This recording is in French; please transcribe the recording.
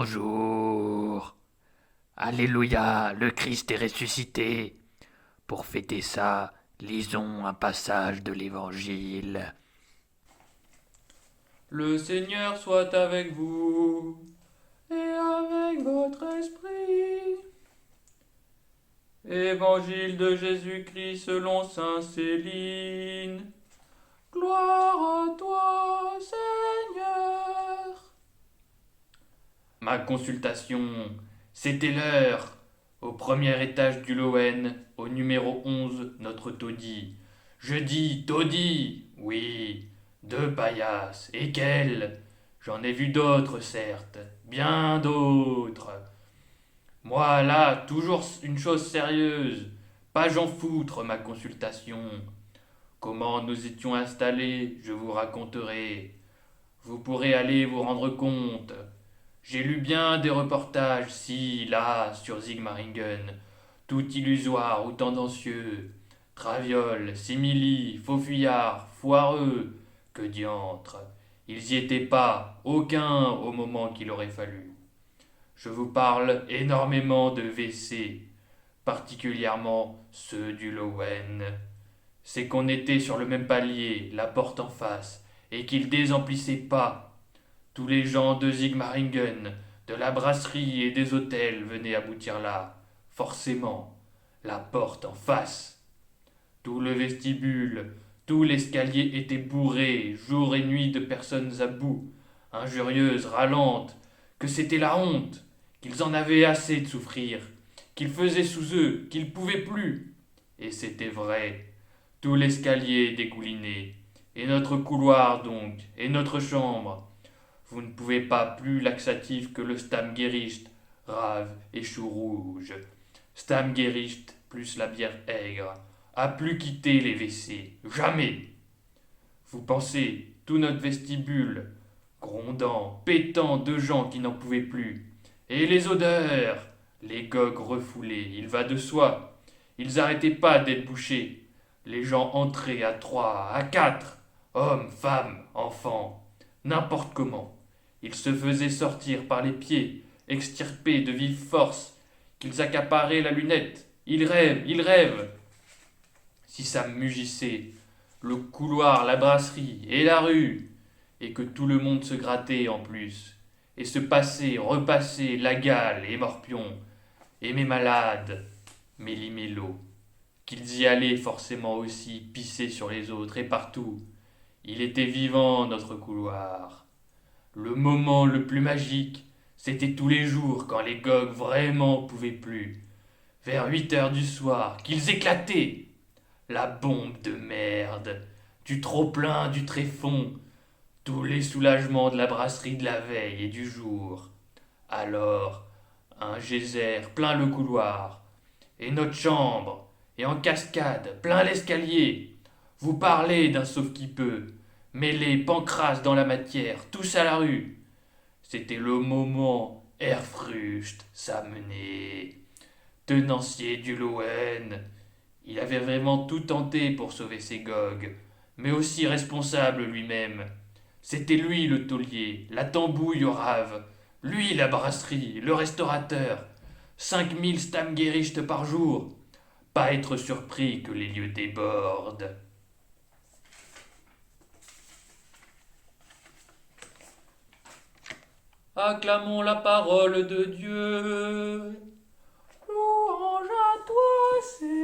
Bonjour. Alléluia, le Christ est ressuscité. Pour fêter ça, lisons un passage de l'Évangile. Le Seigneur soit avec vous et avec votre esprit. Évangile de Jésus-Christ selon saint Céline. Gloire à toi, Seigneur. Ma consultation, c'était l'heure. Au premier étage du Loen, au numéro 11, notre taudis. Je dis taudis, oui, deux paillasses, et quelles? J'en ai vu d'autres, certes, bien d'autres. Moi, là, toujours une chose sérieuse. Pas j'en foutre, ma consultation. Comment nous étions installés, je vous raconterai. Vous pourrez aller vous rendre compte. J'ai lu bien des reportages, ci, là, sur Sigmaringen, tout illusoire ou tendancieux. Traviole, simili, faux fuyards, foireux, que diantre. Ils y étaient pas, aucun, au moment qu'il aurait fallu. Je vous parle énormément de WC, particulièrement ceux du Lowen. C'est qu'on était sur le même palier, la porte en face, et qu'ils désemplissaient pas. Tous les gens de Sigmaringen, de la brasserie et des hôtels venaient aboutir là, forcément, la porte en face. Tout le vestibule, tout l'escalier était bourré, jour et nuit, de personnes à bout, injurieuses, râlantes, que c'était la honte, qu'ils en avaient assez de souffrir, qu'ils faisaient sous eux, qu'ils pouvaient plus. Et c'était vrai. Tout l'escalier dégoulinait, et notre couloir donc, et notre chambre. Vous ne pouvez pas plus laxatif que le Stamgericht, rave et chou rouge. Stamgericht plus la bière aigre, a plus quitté les WC, jamais. Vous pensez, tout notre vestibule, grondant, pétant de gens qui n'en pouvaient plus. Et les odeurs, les gogues refoulés, il va de soi. Ils arrêtaient pas d'être bouchés. Les gens entraient à trois, à quatre, hommes, femmes, enfants, n'importe comment. Ils se faisaient sortir par les pieds, extirpés de vive force, qu'ils accaparaient la lunette. Ils rêvent, ils rêvent. Si ça me mugissait, le couloir, la brasserie et la rue, et que tout le monde se grattait en plus, et se passait, repassait la gale et morpion, et mes malades, mes limélos, qu'ils y allaient forcément aussi pisser sur les autres et partout. Il était vivant, notre couloir. Le moment le plus magique, c'était tous les jours quand les gogues vraiment pouvaient plus. Vers 8 heures du soir, qu'ils éclataient. La bombe de merde, du trop-plein, du tréfonds, tous les soulagements de la brasserie de la veille et du jour. Alors, un geyser plein le couloir, et notre chambre, et en cascade, plein l'escalier. Vous parlez d'un sauve-qui-peut, mêlé pancrasse dans la matière, tous à la rue. C'était le moment Erfrucht s'amener. Tenancier du Loen, il avait vraiment tout tenté pour sauver ses gogues, mais aussi responsable lui-même. C'était lui le taulier, la tambouille au rave, lui la brasserie, le restaurateur. 5000 Stamgericht par jour. Pas être surpris que les lieux débordent. Acclamons la parole de Dieu. Louange à toi, Seigneur.